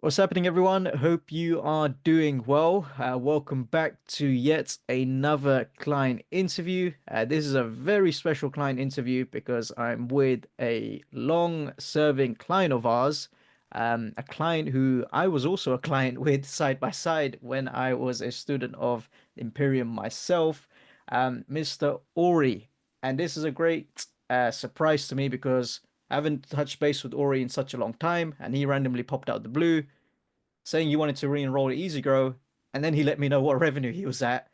What's happening, everyone? Hope you are doing well. Welcome back to yet another client interview. This is a very special client interview because I'm with a long-serving client of ours, a client who I was also a client with side by side when I was a student of Imperium myself, Mr. Ori. And this is a great surprise to me because I haven't touched base with Ori in such a long time, and he randomly popped out the blue saying you wanted to re-enroll at EasyGrow, and then he let me know what revenue he was at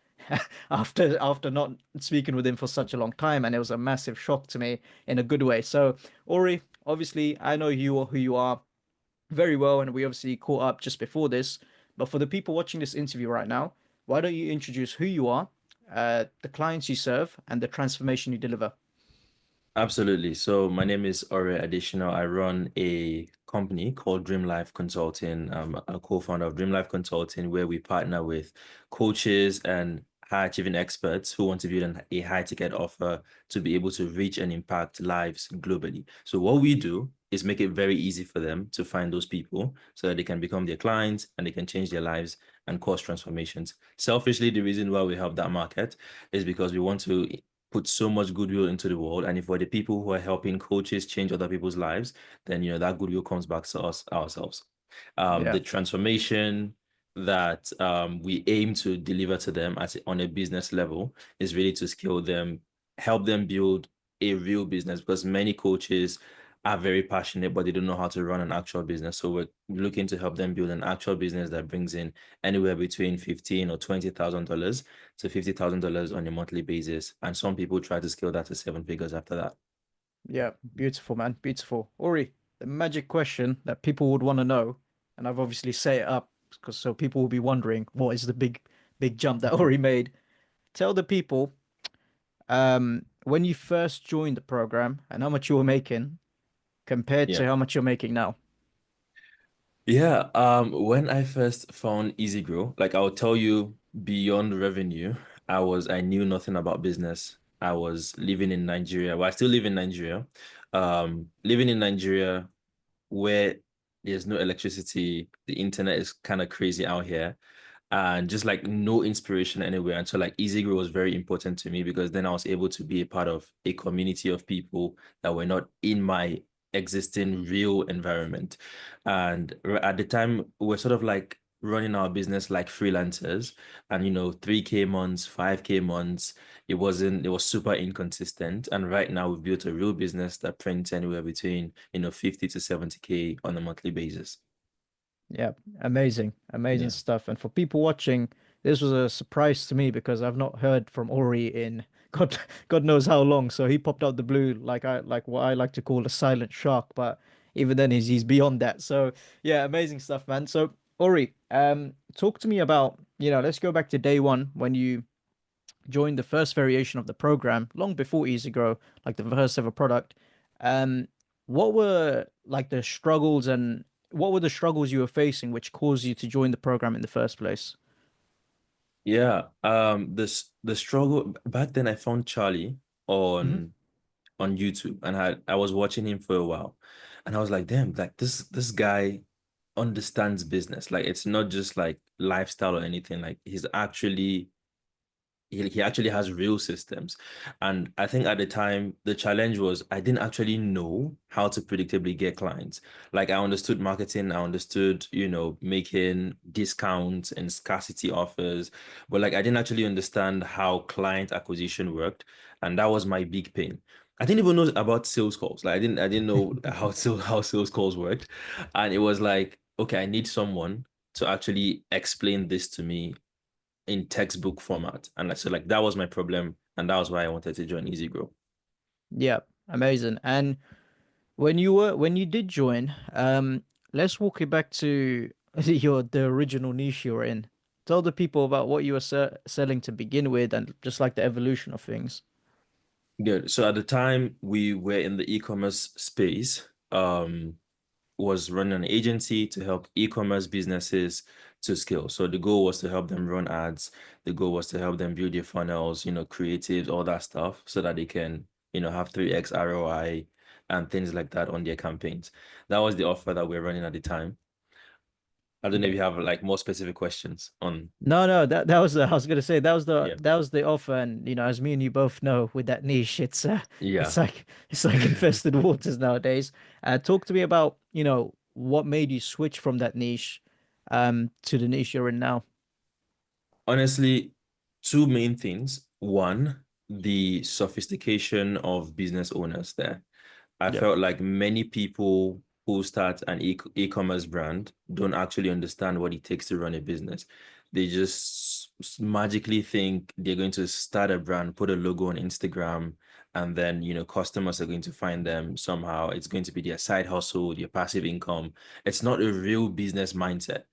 after not speaking with him for such a long time, and it was a massive shock to me in a good way. So, Ori, obviously, I know you are who you are very well, and we obviously caught up just before this. But for the people watching this interview right now, why don't you introduce who you are, the clients you serve, and the transformation you deliver? Absolutely. So my name is Ore Additional. I run a company called Dream Life Consulting. I'm a co-founder of Dream Life Consulting, where we partner with coaches and high achieving experts who want to build a high ticket offer to be able to reach and impact lives globally. So what we do is make it very easy for them to find those people so that they can become their clients and they can change their lives and cause transformations. Selfishly, the reason why we help that market is because we want to put so much goodwill into the world. And if we're the people who are helping coaches change other people's lives, then that goodwill comes back to us ourselves. Yeah. The transformation that we aim to deliver to them on a business level is really to scale them, help them build a real business because many coaches are very passionate, but they don't know how to run an actual business. So we're looking to help them build an actual business that brings in anywhere between 15 or $20,000 to $50,000 on a monthly basis. And some people try to scale that to seven figures after that. Yeah, beautiful, man. Beautiful. Ori, the magic question that people would want to know, and I've obviously set it up because so people will be wondering what is the big jump that Ori made. Tell the people when you first joined the program and how much you were making compared Yeah. to how much you're making now. Yeah, when I first found EasyGrow, like I'll tell you beyond revenue, I knew nothing about business. I was living in Nigeria. Well, I still live in Nigeria. Living in Nigeria where there's no electricity, the internet is kind of crazy out here, and just like no inspiration anywhere. And so like EasyGrow was very important to me because then I was able to be a part of a community of people that were not in my existing real environment. And at the time, we're sort of like running our business like freelancers and 3K months, 5K months. It was super inconsistent. And right now we've built a real business that prints anywhere between 50 to 70K on a monthly basis. Yeah, amazing, amazing Yeah. stuff. And for people watching, this was a surprise to me because I've not heard from Ori in God knows how long. So he popped out the blue like what I like to call a silent shark, but even then he's beyond that. So yeah, amazing stuff, man. So Ori, talk to me about, let's go back to day one when you joined the first variation of the program, long before EasyGrow, like the first ever product. Um, what were like the struggles and what were the struggles you were facing which caused you to join the program in the first place? Yeah. The struggle back then I found Charlie Hmm. on YouTube and I was watching him for a while. And I was like, damn, like this guy understands business. Like it's not just like lifestyle or anything. Like he actually has real systems. And I think at the time, the challenge was I didn't actually know how to predictably get clients. Like I understood marketing, I understood, making discounts and scarcity offers, but like I didn't actually understand how client acquisition worked. And that was my big pain. I didn't even know about sales calls. Like I didn't know how sales calls worked. And it was like, okay, I need someone to actually explain this to me in textbook format. And like, so like that was my problem. And that was why I wanted to join EasyGrow. Yeah, amazing. And when you did join, let's walk it back to the original niche you were in. Tell the people about what you were selling to begin with and just like the evolution of things. Good. So at the time we were in the e-commerce space, was running an agency to help e-commerce businesses to scale. So the goal was to help them run ads. The goal was to help them build their funnels, creatives, all that stuff, so that they can, have 3x ROI and things like that on their campaigns. That was the offer that we are running at the time. I don't know if you have like more specific questions on. No, no, that was the, I was gonna say Yeah. that was the offer, and as me and you both know, with that niche, Yeah. it's like infested waters nowadays. Talk to me about what made you switch from that niche, to the niche you're in now. Honestly, two main things. One, the sophistication of business owners there. I Yep, felt like many people who start an e-commerce brand don't actually understand what it takes to run a business. They just magically think they're going to start a brand, put a logo on Instagram, and then, customers are going to find them somehow. It's going to be their side hustle, their passive income. It's not a real business mindset.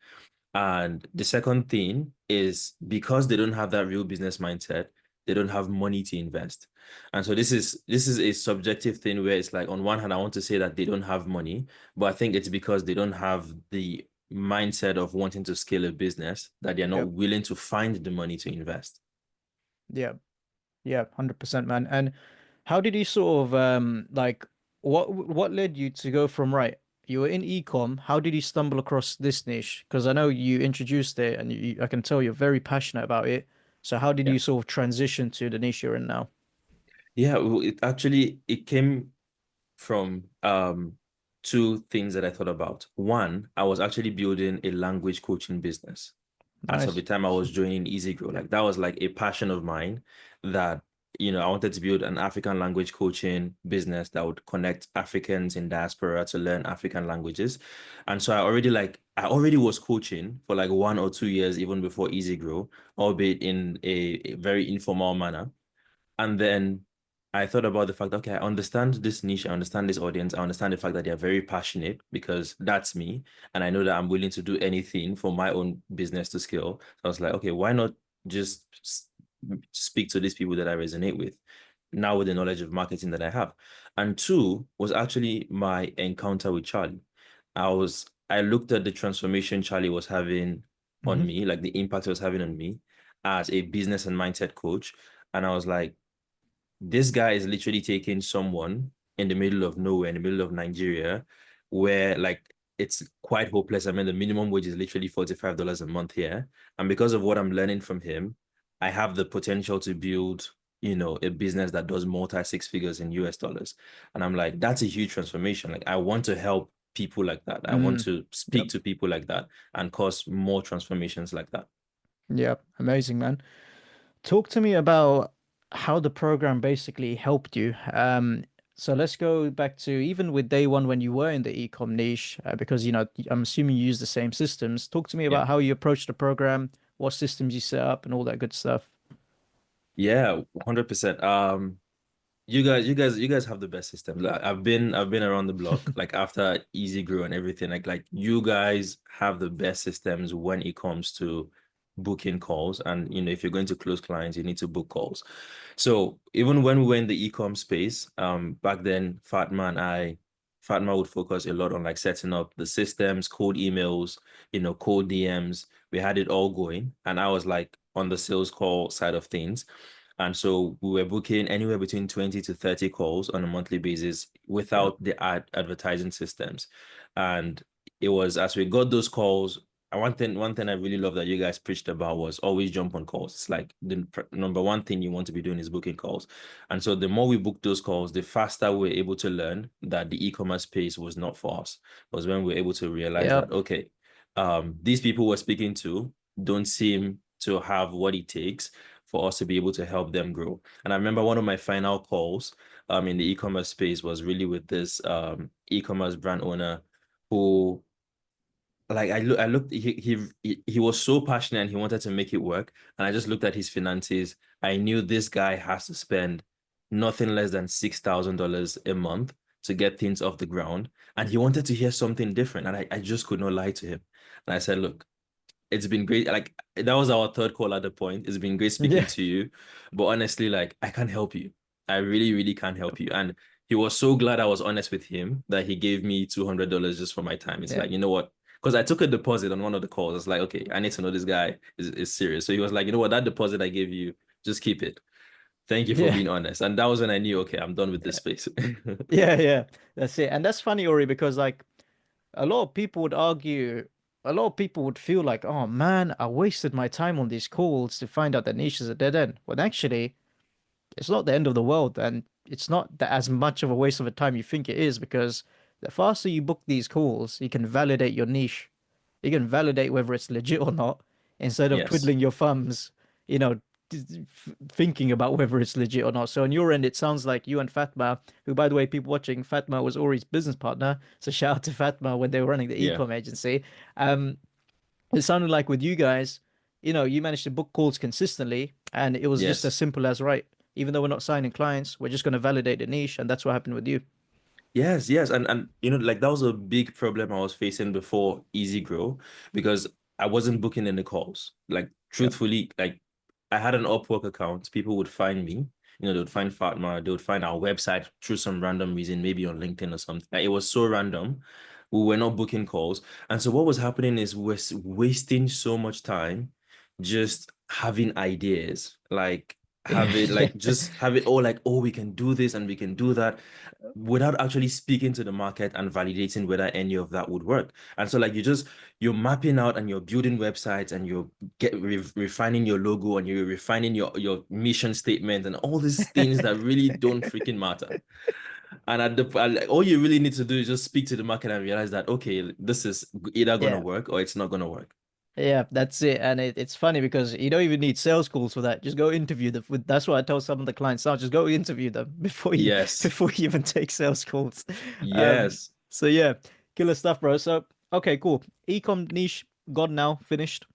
And the second thing is because they don't have that real business mindset, they don't have money to invest. And so this is a subjective thing where it's like on one hand, I want to say that they don't have money, but I think it's because they don't have the mindset of wanting to scale a business that they're not yep, willing to find the money to invest. yeah, yeah, 100%, man. And how did you sort of like what led you to go from right? You were in ecom. How did you stumble across this niche? Because I know you introduced it, and I can tell you're very passionate about it. So how did Yeah. you sort of transition to the niche you're in now? Yeah, well, it came from two things that I thought about. One, I was actually building a language coaching business as of the Nice. time I was joining EasyGrow. Like that was like a passion of mine that, I wanted to build an African language coaching business that would connect Africans in diaspora to learn African languages. And so I already was coaching for like 1 or 2 years even before EasyGrow, albeit in a very informal manner. And then I thought about the fact, okay, I understand this niche, I understand this audience, I understand the fact that they're very passionate because that's me. And I know that I'm willing to do anything for my own business to scale. So I was like, okay, why not just speak to these people that I resonate with now with the knowledge of marketing that I have? And two was actually my encounter with Charlie. I looked at the transformation Charlie was having on Hmm. me, like the impact it was having on me as a business and mindset coach. And I was like, this guy is literally taking someone in the middle of nowhere, in the middle of Nigeria, where like it's quite hopeless. I mean, the minimum wage is literally $45 a month here. And because of what I'm learning from him, I have the potential to build, a business that does multi six figures in US dollars. And I'm like, that's a huge transformation. Like, I want to help people like that. I want Mm. to speak Yep. to people like that and cause more transformations like that. Yep. Amazing, man. Talk to me about how the program basically helped you. So let's go back to even with day one when you were in the ecom niche, because I'm assuming you use the same systems. Talk to me Yeah. about how you approached the program, what systems you set up, and all that good stuff. Yeah, 100%. You guys have the best system. Like, I've been around the block. Like after Easy Grew and everything, like you guys have the best systems when it comes to booking calls. And if you're going to close clients, you need to book calls. So even when we were in the e-com space, back then, Fatma would focus a lot on like setting up the systems, cold emails, cold DMs. We had it all going, and I was like on the sales call side of things. And so we were booking anywhere between 20 to 30 calls on a monthly basis Yeah. without the advertising systems. And it was as we got those calls, and one thing I really love that you guys preached about was always jump on calls. It's like the number one thing you want to be doing is booking calls. And so the more we booked those calls, the faster we were able to learn that the e-commerce space was not for us. Was when we were able to realize that, Yep. okay, these people we're speaking to don't seem to have what it takes for us to be able to help them grow. And I remember one of my final calls in the e-commerce space was really with this e-commerce brand owner who like I looked he was so passionate and he wanted to make it work. And I just looked at his finances. I knew this guy has to spend nothing less than $6,000 a month to get things off the ground. And he wanted to hear something different. And I just could not lie to him. And I said, look, it's been great. Like that was our third call at the point. It's been great speaking Yeah. to you. But honestly, like I can't help you. I really, really can't help you. And he was so glad I was honest with him that he gave me $200 just for my time. It's Yeah. like, you know what? Because I took a deposit on one of the calls. It's like, okay, I need to know this guy is serious. So he was like, you know what? That deposit I gave you, just keep it. Thank you for Yeah. being honest. And that was when I knew, okay, I'm done with this Yeah. space. Yeah. Yeah. That's it. And that's funny, Ori, because like a lot of people would argue, a lot of people would feel like, oh man, I wasted my time on these calls to find out that niche is a dead end. When actually, it's not the end of the world, and it's not that as much of a waste of a time you think it is, because the faster you book these calls, you can validate your niche. You can validate whether it's legit or not instead of Yes. twiddling your thumbs, you know, thinking about whether it's legit or not. So on your end, it sounds like you and Fatma, who, by the way, people watching, Fatma was Ori's business partner. So shout out to Fatma when they were running the Yeah. ecom agency. Um, it sounded like with you guys, you managed to book calls consistently, and it was just as Yes. simple as, right, even though we're not signing clients, we're just going to validate the niche, and that's what happened with you. Yes, yes. And like that was a big problem I was facing before EasyGrow because I wasn't booking any calls. Like Yeah. truthfully, like I had an Upwork account. People would find me, they would find Fatma, they would find our website through some random reason, maybe on LinkedIn or something. Like, it was so random. We were not booking calls. And so what was happening is we're wasting so much time just having ideas, like have it all like, oh, we can do this and we can do that without actually speaking to the market and validating whether any of that would work. And so like you're mapping out and you're building websites and you're refining your logo and you're refining your mission statement and all these things that really don't freaking matter. And all you really need to do is just speak to the market and realize that okay, this is either gonna Yeah. work or it's not gonna work. Yeah, that's it. And it's funny because you don't even need sales calls for that. Just go interview them. That's what I tell some of the clients now. Just go interview them before you Yes. before you even take sales calls. Um, Yes. so yeah, killer stuff, bro. So okay, cool. Ecom niche gone now, finished.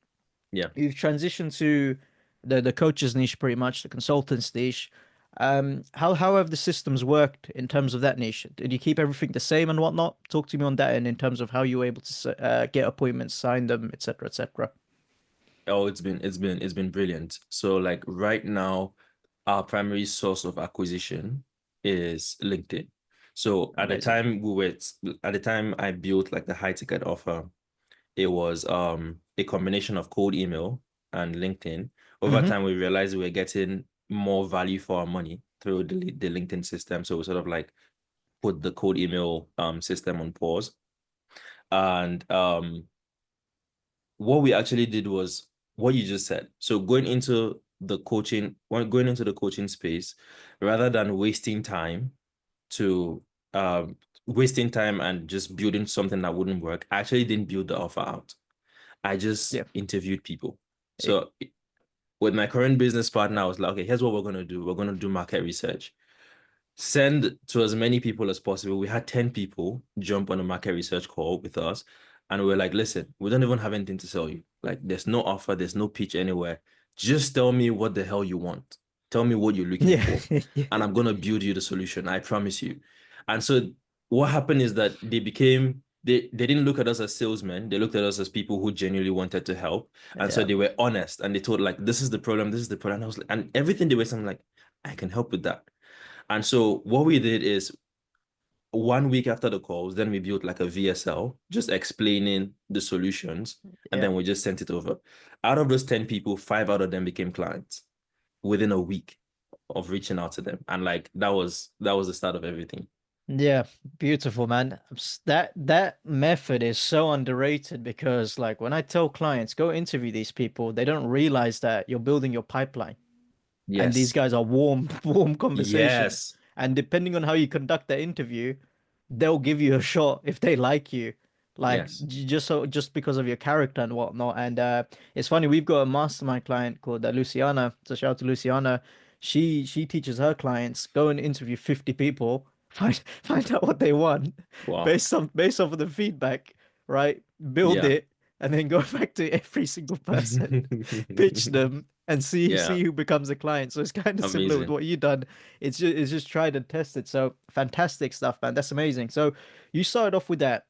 Yeah. You've transitioned to the coaches niche pretty much, the consultants niche. How have the systems worked in terms of that niche? Did you keep everything the same and whatnot? Talk to me on that end in terms of how you were able to get appointments, sign them, etc., etc. Oh, it's been brilliant. So like right now, our primary source of acquisition is LinkedIn. So Amazing. at the time I built like the high ticket offer, it was a combination of cold email and LinkedIn. Over Hmm. time, we realized we were getting more value for our money through the LinkedIn system. So we sort of like put the cold email system on pause. And what we actually did was what you just said. So going into the coaching space, rather than to wasting time and just building something that wouldn't work, I actually didn't build the offer out. I just Yeah. interviewed people. Eh, So with my current business partner, I was like, okay, here's what we're gonna do. We're gonna do market research. Send to as many people as possible. We had 10 people jump on a market research call with us. And we are like, listen, we don't even have anything to sell you. Like, there's no offer, there's no pitch anywhere. Just tell me what the hell you want. Tell me what you're looking Yeah. for. And I'm gonna build you the solution. I promise you. And so what happened is that they didn't look at us as salesmen. They looked at us as people who genuinely wanted to help. And so Yeah. they were honest and they told like, this is the problem, this is the problem. And I was like, and everything they were saying, like, I can help with that. And so what we did is 1 week after the calls, then we built like a VSL, just explaining the solutions, and Yeah. then we just sent it over. Out of those 10 people, five out of them became clients within a week of reaching out to them. And like that was the start of everything. Yeah. Beautiful, man. That method is so underrated because like when I tell clients go interview these people, they don't realize that you're building your pipeline. And these Yes. guys are warm, warm conversations. Yes. And depending on how you conduct the interview, they'll give you a shot if they like you, like Yes. just because of your character and whatnot. And it's funny, we've got a mastermind client called Luciana. So shout out to Luciana. She teaches her clients go and interview 50 people, find out what they want Wow. based off of the feedback, right? Build Yeah. it and then go back to every single person, pitch them, and Yeah. see who becomes a client. So it's kind of similar with Amazing. what you done. It's just tried and tested. So fantastic stuff, man. That's amazing. So you started off with that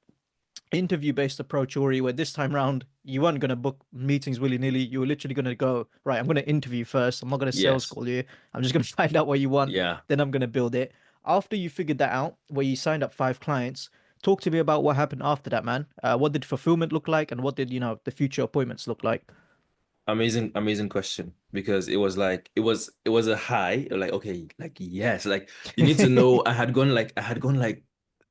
interview based approach, Ori, where this time round you weren't gonna book meetings willy-nilly. You were literally gonna go, right, I'm gonna interview first. I'm not gonna sales Yes. call you. I'm just gonna find out what you want, Yeah. then I'm gonna build it. After you figured that out, where you signed up 5 clients, talk to me about what happened after that, man. What did fulfillment look like, and what did the future appointments look like? Amazing, amazing question because it was a high, like okay, like yes, like you need to know I had gone like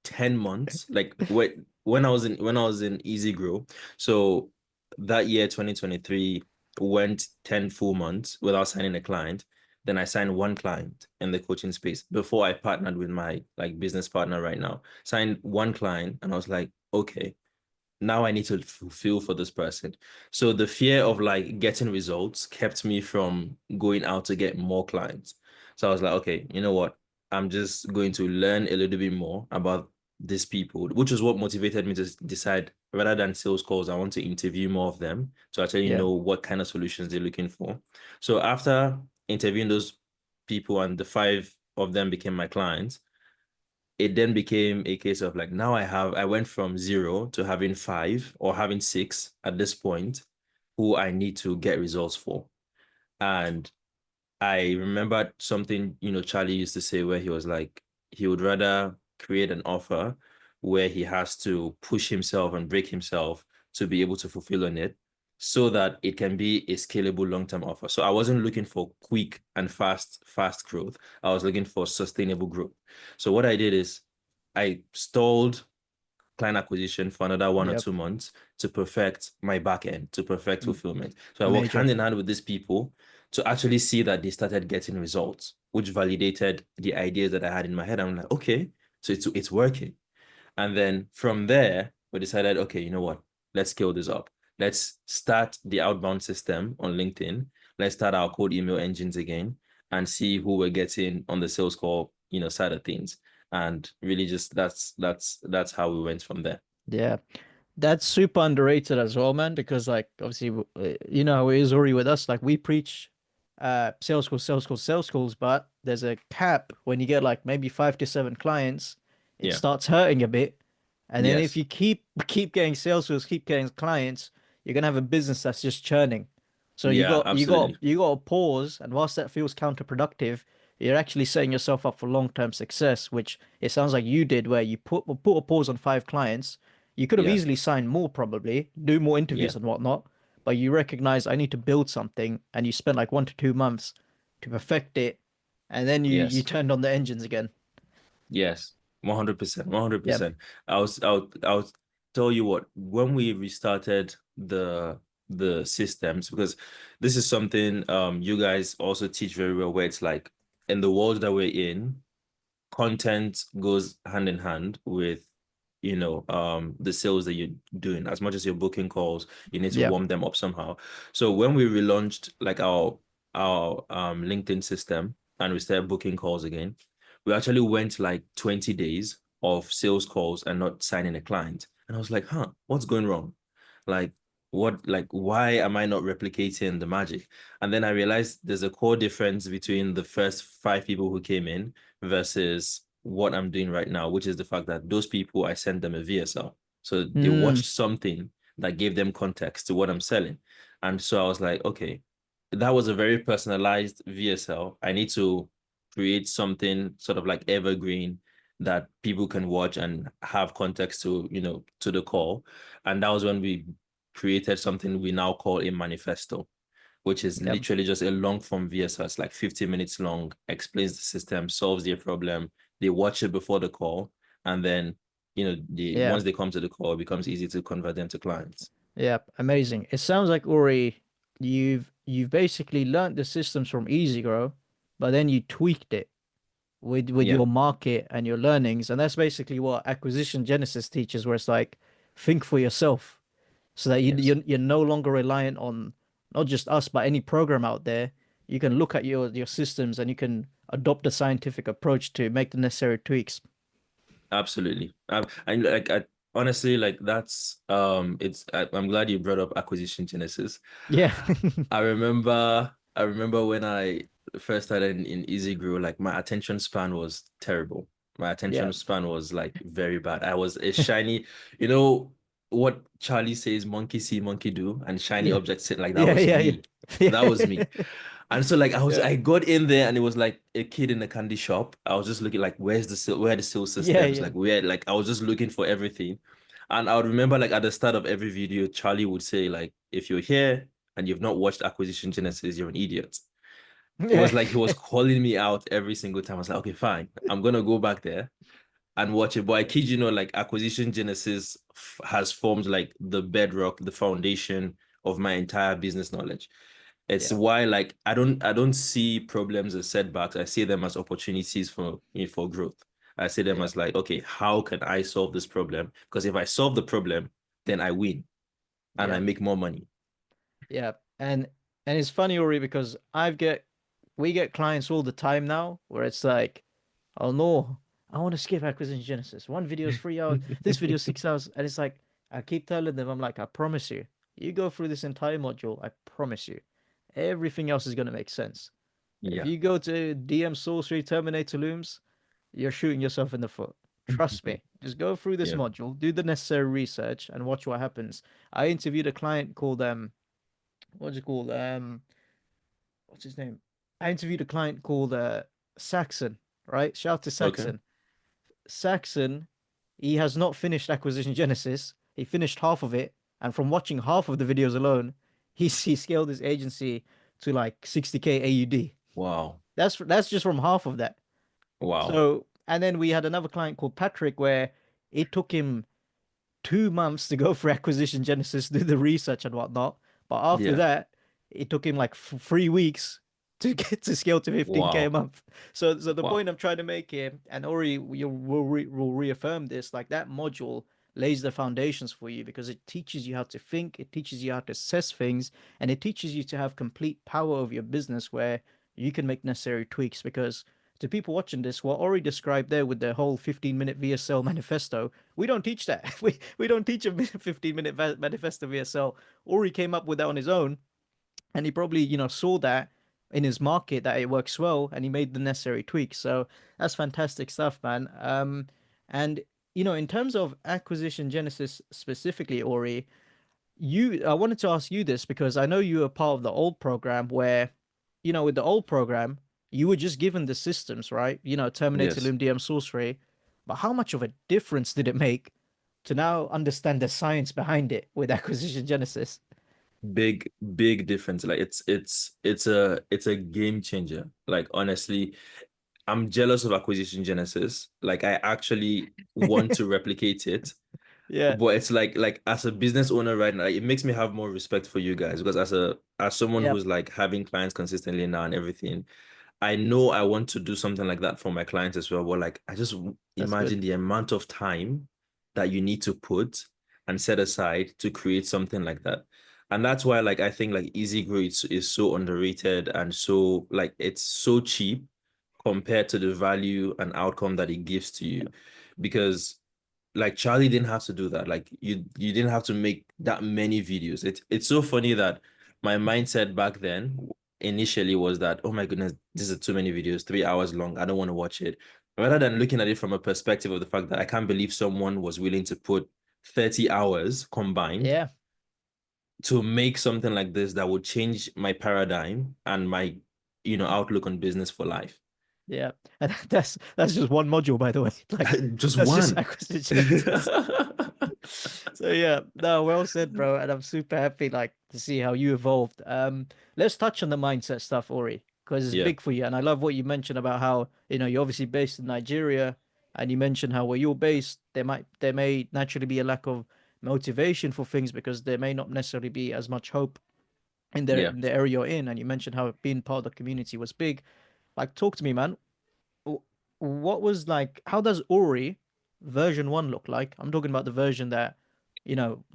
10 months, like wait. when I was in EasyGrow, so that year 2023 went 10 full months without signing a client. Then I signed one client in the coaching space before I partnered with my like business partner right now. Signed one client and I was like, okay, now I need to fulfill for this person. So the fear of like getting results kept me from going out to get more clients. So I was like, okay, you know what? I'm just going to learn a little bit more about these people, which is what motivated me to decide rather than sales calls, I want to interview more of them to actually Yeah. know what kind of solutions they're looking for. So after interviewing those people and the five of them became my clients, it then became a case of like now I went from zero to having five or having six at this point who I need to get results for. And I remembered something, Charlie used to say where he was like, he would rather create an offer where he has to push himself and break himself to be able to fulfill on it so that it can be a scalable long-term offer. So I wasn't looking for quick and fast growth. I was looking for sustainable growth. So what I did is I stalled client acquisition for another 1 or 2 months to perfect my back end, to perfect M- fulfillment. So I worked Major. hand in hand with these people to actually see that they started getting results, which validated the ideas that I had in my head. I'm like, okay, so it's working. And then from there, we decided, okay, you know what? Let's scale this up. Let's start the outbound system on LinkedIn. Let's start our cold email engines again and see who we're getting on the sales call, side of things. And really just that's how we went from there. Yeah. That's super underrated as well, man, because like obviously you know how it is already with us. Like we preach sales calls, sales calls, sales calls, but there's a cap when you get like maybe 5 to 7 clients, it Yeah. starts hurting a bit. And then if Yes. you keep getting sales calls, keep getting clients, you're gonna have a business that's just churning. So you Yeah, got you got absolutely. you got to pause, and whilst that feels counterproductive, you're actually setting yourself up for long-term success, which it sounds like you did, where you put a pause on 5 clients. You could have Yeah. easily signed more, probably, do more Yeah. interviews and whatnot, but you recognize I need to build something, and you spent like 1 to 2 months to perfect it, and then you Yes. turned on the engines again. Yes. 100%. Yeah, 100%. I'll tell you what, when we restarted the systems, because this is something you guys also teach very well, where it's like in the world that we're in, content goes hand in hand with the sales that you're doing. As much as you're booking calls, you need to yeah. warm them up somehow. So when we relaunched like our LinkedIn system and we started booking calls again, we actually went like 20 days of sales calls and not signing a client. And I was like, huh, what's going wrong? Like, why am I not replicating the magic? And then I realized there's a core difference between the first five people who came in versus what I'm doing right now, which is the fact that those people, I sent them a VSL. So they Hmm. watched something that gave them context to what I'm selling. And so I was like, okay, that was a very personalized VSL. I need to create something sort of like evergreen that people can watch and have context to the call. And that was when we created something we now call a manifesto, which is Yeah, literally just a long form VSS, like 50 minutes long, explains the system, solves their problem. They watch it before the call, and then yeah, once they come to the call, it becomes easy to convert them to clients. yeah. Amazing. It sounds like Ori, you've basically learned the systems from EasyGrow, but then you tweaked it with Yeah. your market and your learnings, and that's basically what acquisition genesis teaches, where it's like think for yourself. So that Yes. you're no longer reliant on not just us, but any program out there. You can look at your systems and you can adopt a scientific approach to make the necessary tweaks. Absolutely. I honestly like I'm glad you brought up acquisition genesis. Yeah. I remember when I first started in EasyGrow, like my attention span was terrible. My Yeah. attention span was like very bad. I was a shiny, you know what Charlie says, monkey see, monkey do, and shiny Yeah. objects sit like that Yeah. was Yeah. Yeah. me. That was me. And so like Yeah. I got in there and it was like a kid in a candy shop. I was just looking like where are the sales Yeah. systems? Yeah. Like where like I was just looking for everything. And I would remember like at the start of every video, Charlie would say like if you're here and you've not watched Acquisition Genesis, you're an idiot. It Yeah. was like he was calling me out every single time. I was like, okay, fine. I'm gonna go back there and watch it. But I kid you not, like acquisition genesis has formed like the bedrock, the foundation of my entire business knowledge. It's Yeah, why like I don't see problems as setbacks. I see them as opportunities for growth. I see them yeah, as like, okay, how can I solve this problem? Because if I solve the problem, then I win and I yeah, make more money. yeah. And it's funny, Ori, because we get clients all the time now where it's like, oh no, I want to skip acquisition genesis. One video is 3 hours, this video is 6 hours, and it's like I keep telling them, I'm like, I promise you, you go through this entire module, I promise you, everything else is gonna make sense. If Yeah. you go to DM Sorcery Terminator Looms, you're shooting yourself in the foot. Trust me. Just go through this Yeah. module, do the necessary research, and watch what happens. I interviewed a client called what's it called? What's his name? I interviewed a client called Saxon, right? Shout out to Okay. Saxon. Saxon, he has not finished Acquisition Genesis. He finished half of it, and from watching half of the videos alone, he scaled his agency to like 60K AUD. Wow. That's just from half of that. Wow. So, and then we had another client called Patrick where it took him 2 months to go for acquisition genesis, do the research and whatnot. But after Yeah. that, it took him like 3 weeks to get to scale to 15K a Wow. month. So the point Wow. I'm trying to make here, and Ori will reaffirm this, like that module lays the foundations for you because it teaches you how to think, it teaches you how to assess things, and it teaches you to have complete power over your business where you can make necessary tweaks because to people watching this, what Ori described there with the whole 15-minute VSL manifesto, we don't teach that. We don't teach a 15-minute manifesto VSL. Ori came up with that on his own, and he probably, saw that in his market that it works well, and he made the necessary tweaks. So that's fantastic stuff, man. And in terms of acquisition genesis specifically, Ori, I wanted to ask you this because I know you were part of the old program where, with the old program, you were just given the systems, right? Terminator, Yes. Loom, DM, Sorcery. But how much of a difference did it make to now understand the science behind it with Acquisition Genesis? Big, big difference. Like it's a game changer. Like honestly, I'm jealous of acquisition genesis. Like I actually want to replicate it. Yeah. But it's like as a business owner right now, it makes me have more respect for you guys because as someone Yeah. who's like having clients consistently now and everything, I know I want to do something like that for my clients as well. But like I just That's imagine good. the amount of time that you need to put and set aside to create something like that. And that's why like I think like EasyGrow is so underrated and so like it's so cheap compared to the value and outcome that it gives to you. Because like Charlie didn't have to do that. Like you didn't have to make that many videos. It's so funny that my mindset back then initially was that, oh my goodness, this is too many videos, 3 hours long. I don't want to watch it. Rather than looking at it from a perspective of the fact that I can't believe someone was willing to put 30 hours combined Yeah. to make something like this that would change my paradigm and my, outlook on business for life. Yeah. And that's just one module, by the way. Like Just that's just one. Acquisition Genesis. So yeah, no, well said, bro. And I'm super happy like to see how you evolved. Let's touch on the mindset stuff, Ori, because it's Yeah, big for you. And I love what you mentioned about how, you're obviously based in Nigeria, and you mentioned how where you're based, there may naturally be a lack of motivation for things because there may not necessarily be as much hope in yeah. the area you're in. And you mentioned how being part of the community was big. Like, talk to me, man. What was like, how does Ori version 1 look like? I'm talking about the version that,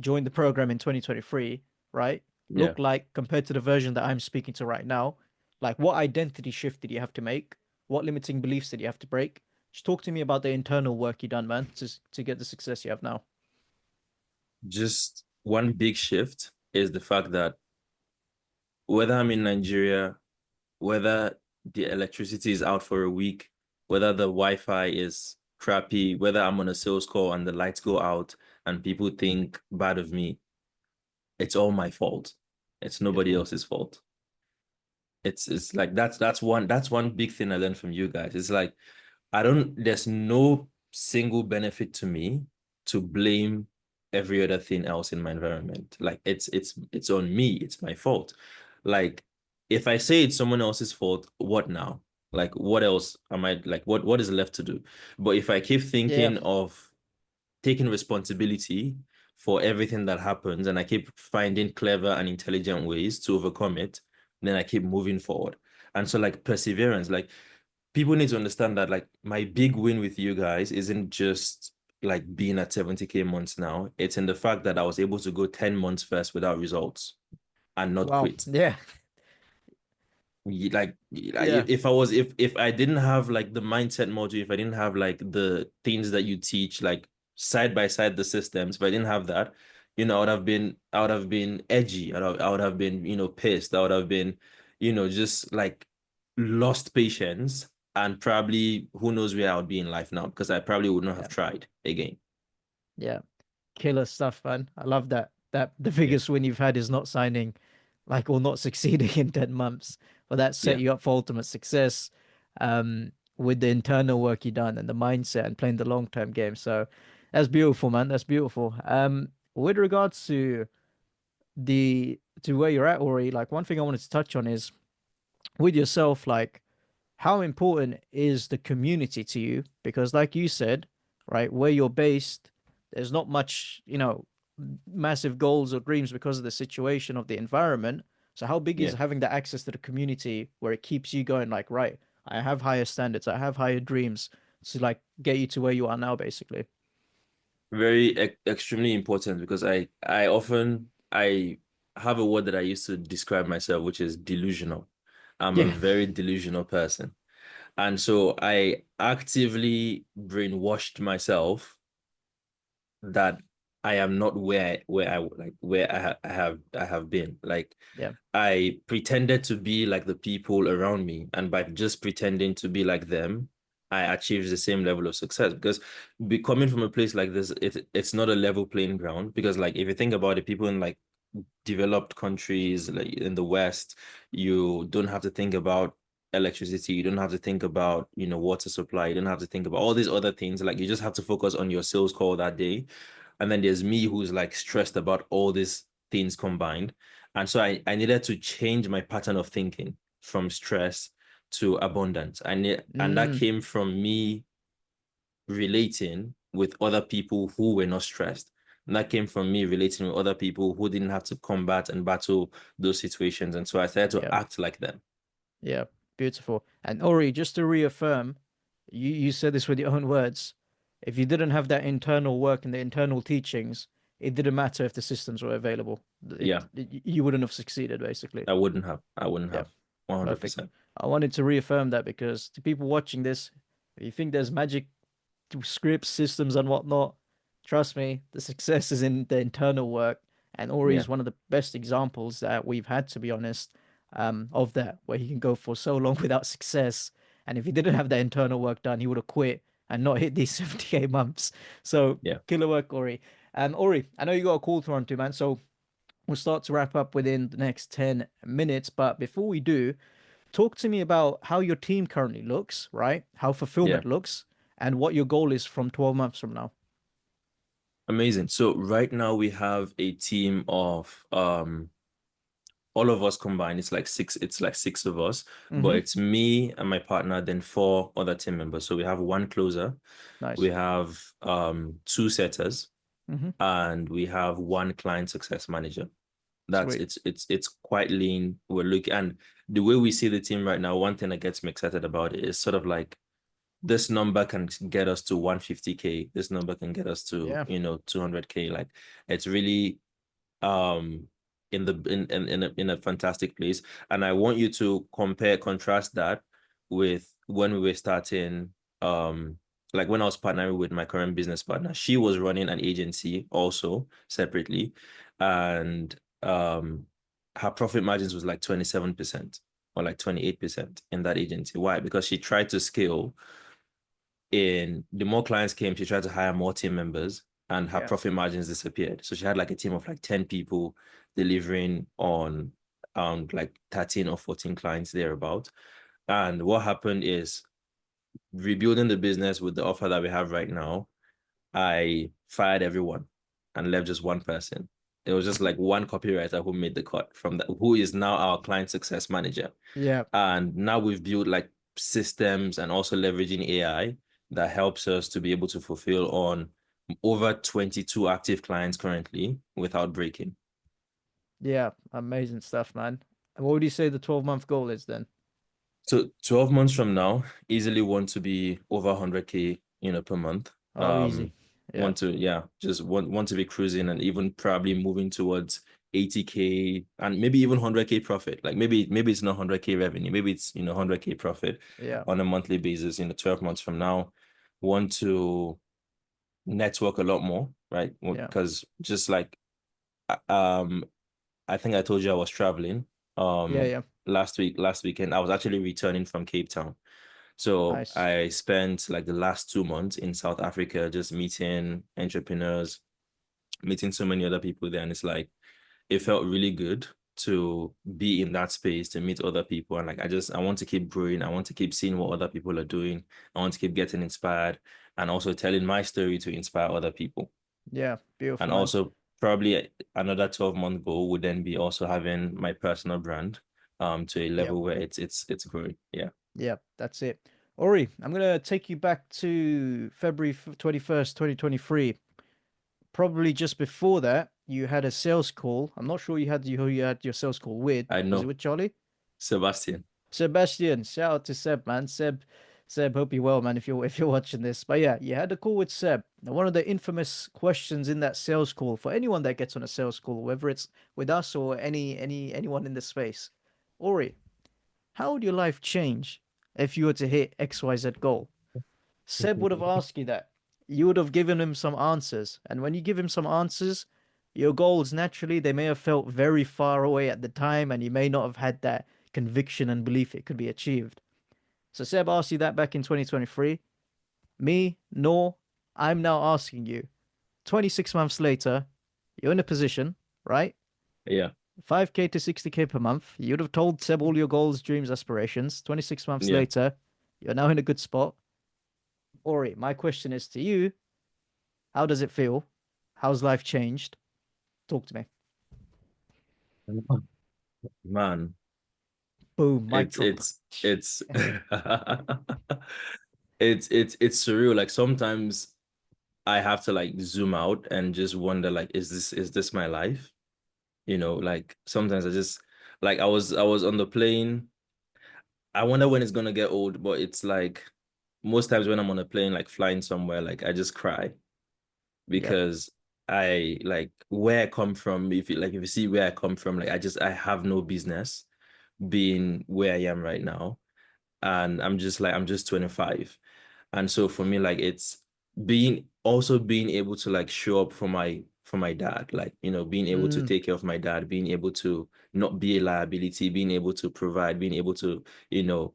joined the program in 2023, right? Yeah. Look like compared to the version that I'm speaking to right now. Like, what identity shift did you have to make? What limiting beliefs did you have to break? Just talk to me about the internal work you done, man, to get the success you have now. Just one big shift is the fact that whether I'm in Nigeria, whether the electricity is out for a week, whether the Wi-Fi is crappy, whether I'm on a sales call and the lights go out and people think bad of me, it's all my fault. It's Yeah. nobody else's fault. It's like that's one big thing I learned from you guys. It's like there's no single benefit to me to blame every other thing else in my environment. Like it's on me, it's my fault. Like if I say it's someone else's fault, what now? Like, what else am I like? What is left to do? But if I keep Yeah, thinking of taking responsibility for everything that happens and I keep finding clever and intelligent ways to overcome it, then I keep moving forward. And so, like, perseverance, like, people need to understand that, like, my big win with you guys isn't just like being at 70K months now. It's in the fact that I was able to go 10 months first without results and not wow, quit. yeah, Like, yeah, if I was if I didn't have like the mindset module, if I didn't have like the things that you teach, like side by side the systems, if I didn't have that, I would have been edgy. I would have been, pissed. I would have been, just like lost patience, and probably who knows where I would be in life now, because I probably would not have yeah, tried again. yeah. Killer stuff, man. I love that. That the Yeah. biggest win you've had is not signing, like, or not succeeding in 10 months. But that set Yeah. you up for ultimate success, with the internal work you done and the mindset and playing the long-term game. So that's beautiful, man. That's beautiful. With regards to where you're at, Ori, like one thing I wanted to touch on is with yourself, like how important is the community to you? Because, like you said, right, where you're based, there's not much, massive goals or dreams because of the situation of the environment. So, how big is Yeah. having that access to the community where it keeps you going, like, right, I have higher standards, I have higher dreams to like get you to where you are now, basically? Very extremely important, because I have a word that I used to describe myself, which is delusional. I'm a Yeah, very delusional person. And so I actively brainwashed myself that I am not where I have been. Like, yeah, I pretended to be like the people around me, and by just pretending to be like them, I achieved the same level of success. Because coming from a place like this, it's not a level playing ground. Because, like, if you think about it, people in like developed countries, like in the West, you don't have to think about electricity, you don't have to think about, water supply, you don't have to think about all these other things. Like, you just have to focus on your sales call that day. And then there's me, who's like stressed about all these things combined. And so I needed to change my pattern of thinking from stress to abundance. And that mm, came from me relating with other people who were not stressed. And that came from me relating with other people who didn't have to combat and battle those situations. And so I started to yeah. act like them. Yeah, beautiful. And Ori, just to reaffirm, you said this with your own words. If you didn't have that internal work and the internal teachings, it didn't matter if the systems were available. Yeah, You wouldn't have succeeded, basically. I wouldn't have. I wouldn't Yeah, have. perfect. 100%. I wanted to reaffirm that because to people watching this, if you think there's magic scripts, systems, and whatnot, trust me, the success is in the internal work. And Ori Yeah, is one of the best examples that we've had, to be honest, of that, where he can go for so long without success. And if he didn't have that internal work done, he would have quit and not hit these 70K months. So, yeah, killer work, Ori. Ori, I know you got a call to run to, man. So, we'll start to wrap up within the next 10 minutes. But before we do, talk to me about how your team currently looks, right? How yeah. fulfillment looks, and what your goal is from 12 months from now. Amazing. So right now we have a team of all of us combined. It's like six of us, but Mm-hmm. it's me and my partner, then four other team members. So we have one closer, we Nice. have two setters, Mm-hmm. and we have one client success manager. That's Sweet. it's quite lean. We're looking, and the way we see the team right now, one thing that gets me excited about it is sort of like this number can get us to 150K. This number can get us to, Yeah. 200K. Like, it's really um in the in a fantastic place. And I want you to contrast that with when we were starting, like when I was partnering with my current business partner. She was running an agency also separately, and her profit margins was like 27% or like 28% in that agency. Why? Because she tried to scale. In the more clients came, she tried to hire more team members, and her Yeah. profit margins disappeared. So she had like a team of like 10 people delivering on like 13 or 14 clients thereabout. And what happened is, rebuilding the business with the offer that we have right now, I fired everyone and left just one person. It was just like one copywriter who made the cut from that, who is now our client success manager. Yeah. And now we've built like systems and also leveraging AI that helps us to be able to fulfill on over 22 active clients currently without breaking. Yeah, amazing stuff, man. And what would you say the 12-month goal is then? So 12 months from now, easily want to be over 100K, per month. Oh, easy. Yeah, Want to, yeah, just want to be cruising and even probably moving towards 80K and maybe even 100K profit. Like maybe it's not 100K revenue, maybe it's 100K profit yeah, on a monthly basis, 12 months from now. Want to network a lot more, right? yeah, Because just like um I think I told you I was traveling yeah, yeah. last weekend. I was actually returning from Cape Town. So Nice. I spent like the last 2 months in South Africa just meeting entrepreneurs, meeting so many other people there. And it's like it felt really good to be in that space, to meet other people. And like I want to keep growing. I want to keep seeing what other people are doing. I want to keep getting inspired and also telling my story to inspire other people. Yeah, beautiful, And man. also probably another 12-month goal would then be also having my personal brand to a Yep, level where it's growing. Yeah. yep, that's it. Ori, I'm gonna take you back to February 21st, 2023. Probably just before that, you had a sales call. I'm not sure who you had your sales call with. I Was it know. with Charlie? Sebastian. Sebastian, shout out to Seb, man. Seb, hope you're well, man. If you're watching this, but yeah, you had a call with Seb. Now, one of the infamous questions in that sales call for anyone that gets on a sales call, whether it's with us or anyone in the space, Ori, how would your life change if you were to hit XYZ goal? Seb would have asked you that. You would have given him some answers, and when you give him some answers, your goals naturally they may have felt very far away at the time, and you may not have had that conviction and belief it could be achieved. So Seb asked you that back in 2023. Me, no, I'm now asking you. 26 months later, you're in a position, right? Yeah. 5K to 60K per month. You'd have told Seb all your goals, dreams, aspirations. 26 months Yeah. later, you're now in a good spot. Ori, my question is to you. How does it feel? How's life changed? Talk to me. Man, Boom, mic it's drop. it's it's it's surreal. Like sometimes I have to like zoom out and just wonder like is this my life? Like sometimes I just like I was on the plane. I wonder when it's gonna get old, but it's like most times when I'm on a plane, like flying somewhere, like I just cry Yep. because I like where I come from. If you see where I come from, like I have no business being where I am right now. And I'm just 25. And so for me, like it's being able to like show up for my dad, like being able to Mm, take care of my dad, being able to not be a liability, being able to provide, being able to, you know,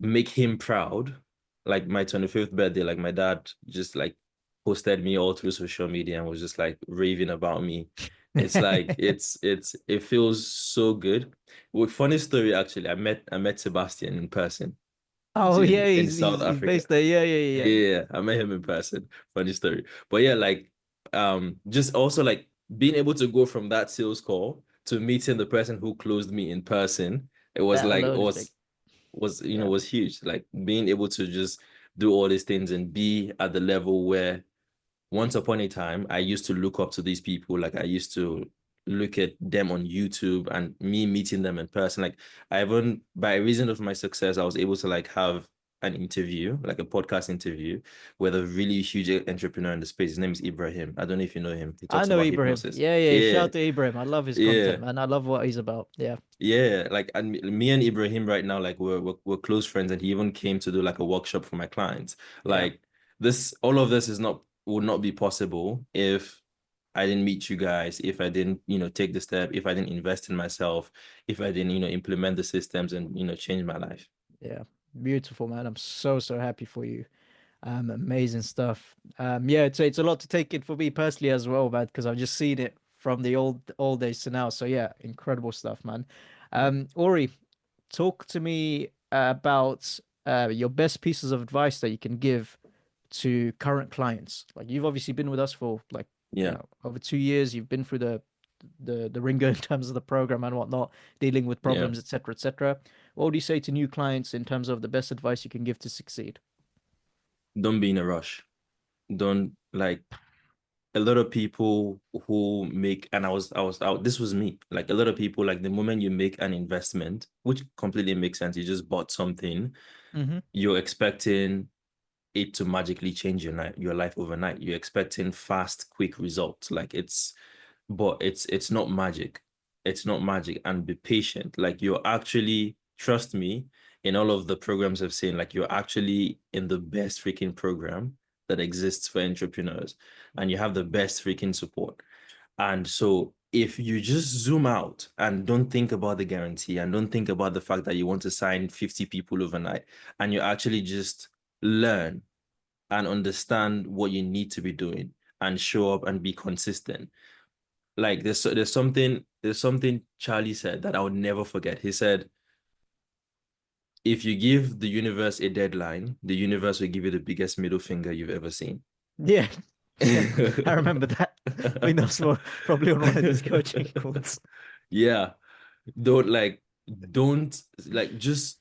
make him proud. Like my 25th birthday, like my dad just like posted me all through social media and was just like raving about me. It's like it feels so good. Well, funny story actually, I met Sebastian in person oh yeah, in he's South he's he's Africa. based there. Yeah, yeah, yeah, yeah. Yeah, I met him in person. Funny story. But yeah, like just also like being able to go from that sales call to meeting the person who closed me in person, it was That like alone is big. Yeah. was huge. Like being able to just do all these things and be at the level where once upon a time I used to look up to these people. Like I used to look at them on YouTube and me meeting them in person. Like I even by reason of my success, I was able to like have an interview, like a podcast interview with a really huge entrepreneur in the space. His name is Ibrahim. I don't know if you know him. He I talks know about Ibrahim. hypnosis. Yeah, yeah. Shout Yeah, out to Ibrahim. I love his yeah. content, man. I love what he's about. Yeah, Yeah, like and me and Ibrahim right now, like we're close friends, and he even came to do like a workshop for my clients. yeah. Like all of this is not would not be possible if I didn't meet you guys, if I didn't, take the step, if I didn't invest in myself, if I didn't, implement the systems and change my life. Yeah, beautiful, man. I'm so happy for you. Amazing stuff. Yeah, it's a lot to take in for me personally as well, man, because I've just seen it from the old days to now. So yeah, incredible stuff, man. Ori, talk to me about your best pieces of advice that you can give to current clients. Like you've obviously been with us for like, Yeah, over 2 years. You've been through the ringer in terms of the program and whatnot, dealing with yeah. problems, etc., etc. What would you say to new clients in terms of the best advice you can give to succeed? Don't be in a rush. Don't like a lot of people who make, and I was out, this was me. Like a lot of people, like the moment you make an investment, which completely makes sense, you just bought something, Mm-hmm. you're expecting it to magically change your life overnight. You're expecting fast, quick results. But it's not magic. It's not magic. And be patient. Like you're actually, trust me, in all of the programs I've seen, like you're actually in the best freaking program that exists for entrepreneurs, and you have the best freaking support. And so if you just zoom out and don't think about the guarantee and don't think about the fact that you want to sign 50 people overnight, and you actually just learn and understand what you need to be doing and show up and be consistent. Like there's something Charlie said that I would never forget. He said, if you give the universe a deadline, the universe will give you the biggest middle finger you've ever seen. Yeah, yeah, I remember that. I think that's probably on one of his coaching calls. Yeah. Don't like don't like just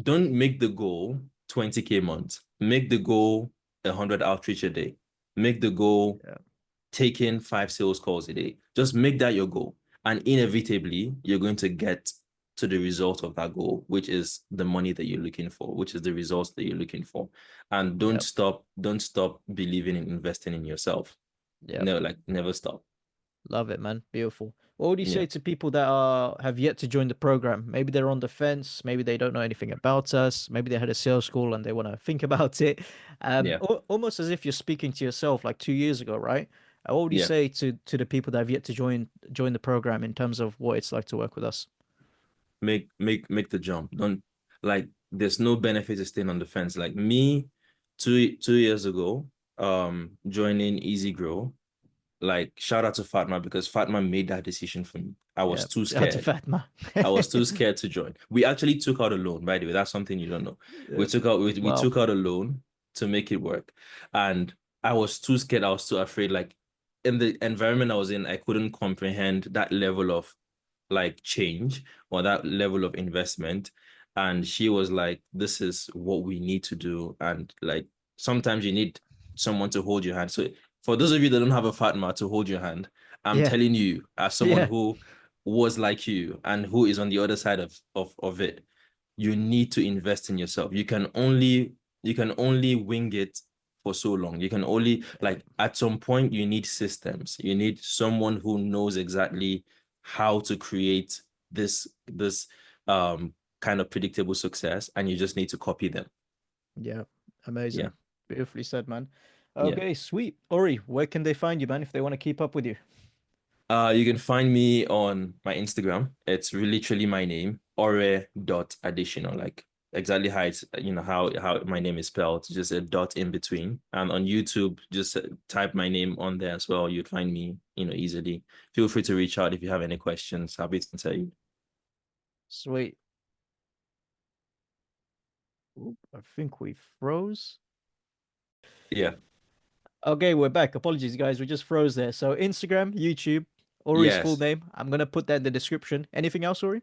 don't make the goal 20K months. Make the goal 100 outreach a day. Make the goal Yeah, taking 5 sales calls a day. Just make that your goal. And inevitably, you're going to get to the result of that goal, which is the money that you're looking for, which is the results that you're looking for. And yeah, don't stop believing in investing in yourself. yeah. No, like never stop. Love it, man. Beautiful. What would you Yeah. say to people that are have yet to join the program? Maybe they're on the fence. Maybe they don't know anything about us. Maybe they had a sales call and they want to think about it. Yeah. Almost as if you're speaking to yourself like 2 years ago, right? What would you Yeah. say to the people that have yet to join the program in terms of what it's like to work with us? Make the jump. Don't like there's no benefit to staying on the fence. Like me, 2 years ago, joining EasyGrow, like shout out to Fatma because Fatma made that decision for me. I Yeah, was too shout out to scared. Fatma. I was too scared to join. We actually took out a loan, by the way. That's something you don't know. Uh, We wow. took out a loan to make it work. And I was too scared. I was too afraid. Like in the environment I was in, I couldn't comprehend that level of like change or that level of investment. And she was like, this is what we need to do. And like sometimes you need someone to hold your hand. So for those of you that don't have a Fatma to hold your hand, I'm Yeah, telling you, as someone yeah, who was like you and who is on the other side of it, you need to invest in yourself. You can only wing it for so long. You can only like at some point you need systems. You need someone who knows exactly how to create this kind of predictable success, and you just need to copy them. yeah. Yeah. Amazing. Beautifully said, man. Yeah. Okay, sweet. Ori, where can they find you, man, if they want to keep up with you? You can find me on my Instagram. It's literally my name, ore.additional, like exactly how it's, how my name is spelled, just a dot in between. And on YouTube, just type my name on there as well. You'd find me, easily. Feel free to reach out if you have any questions. Happy to answer you. Sweet. Oop, I think we froze. Yeah. Okay, we're back. Apologies, guys. We just froze there. So Instagram, YouTube, Ori's full Yes. name. I'm gonna put that in the description. Anything else, Ori?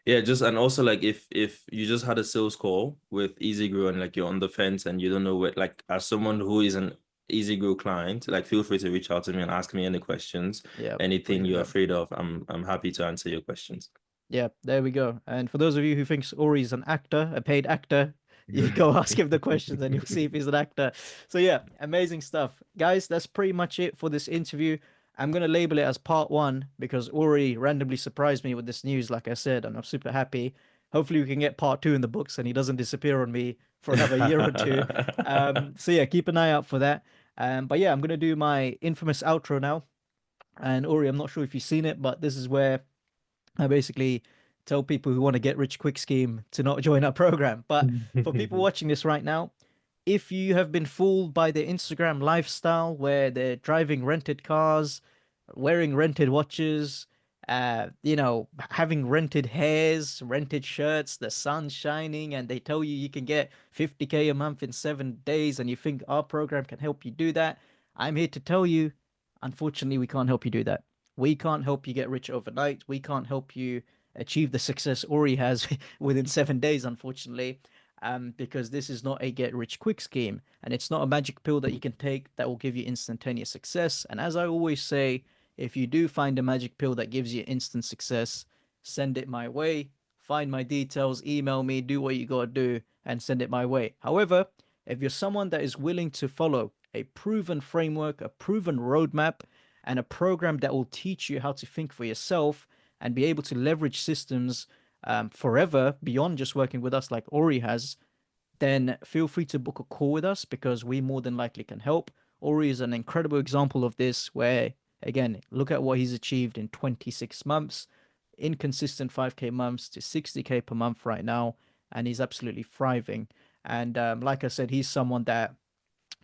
Yeah, just and also like if you just had a sales call with EasyGrow and like you're on the fence and you don't know what, like as someone who is an EasyGrow client, like feel free to reach out to me and ask me any questions, Yeah, anything you're yeah. afraid of. I'm happy to answer your questions. Yeah, there we go. And for those of you who thinks Ori's an actor, a paid actor, you go ask him the questions and you'll see if he's an actor. So yeah, amazing stuff. Guys, that's pretty much it for this interview. I'm gonna label it as part one because Ori randomly surprised me with this news, like I said, and I'm super happy. Hopefully we can get part two in the books and he doesn't disappear on me for another year or two. So yeah, keep an eye out for that. But yeah, I'm gonna do my infamous outro now. And Ori, I'm not sure if you've seen it, but this is where I basically tell people who want to get rich quick scheme to not join our program. But for people watching this right now, if you have been fooled by the Instagram lifestyle where they're driving rented cars, wearing rented watches, having rented hairs, rented shirts, the sun's shining, and they tell you you can get 50K a month in 7 days, and you think our program can help you do that, I'm here to tell you, unfortunately, we can't help you do that. We can't help you get rich overnight. We can't help you achieve the success Ori has within 7 days, unfortunately, because this is not a get rich quick scheme, and it's not a magic pill that you can take that will give you instantaneous success. And as I always say, if you do find a magic pill that gives you instant success, send it my way. Find my details, email me, do what you gotta do, and send it my way. However, if you're someone that is willing to follow a proven framework, a proven roadmap, and a program that will teach you how to think for yourself and be able to leverage systems forever beyond just working with us like Ori has, then feel free to book a call with us because we more than likely can help. Ori is an incredible example of this, where, again, look at what he's achieved in 26 months, inconsistent 5K months to 60K per month right now, and he's absolutely thriving. And like I said, he's someone that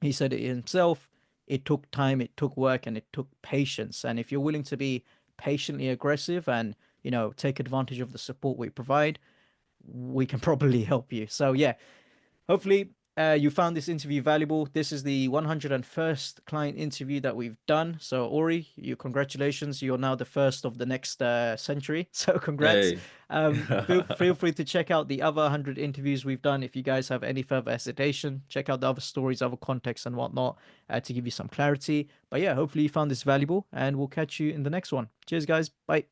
he said it himself. It took time, it took work, and it took patience. And if you're willing to be patiently aggressive and take advantage of the support we provide, we can probably help you. So yeah, hopefully, you found this interview valuable. This is the 101st client interview that we've done. So, Ori, congratulations. You're now the first of the next century. So, congrats. Hey. Feel free to check out the other 100 interviews we've done. If you guys have any further hesitation, check out the other stories, other contexts, and whatnot to give you some clarity. But yeah, hopefully you found this valuable, and we'll catch you in the next one. Cheers, guys. Bye.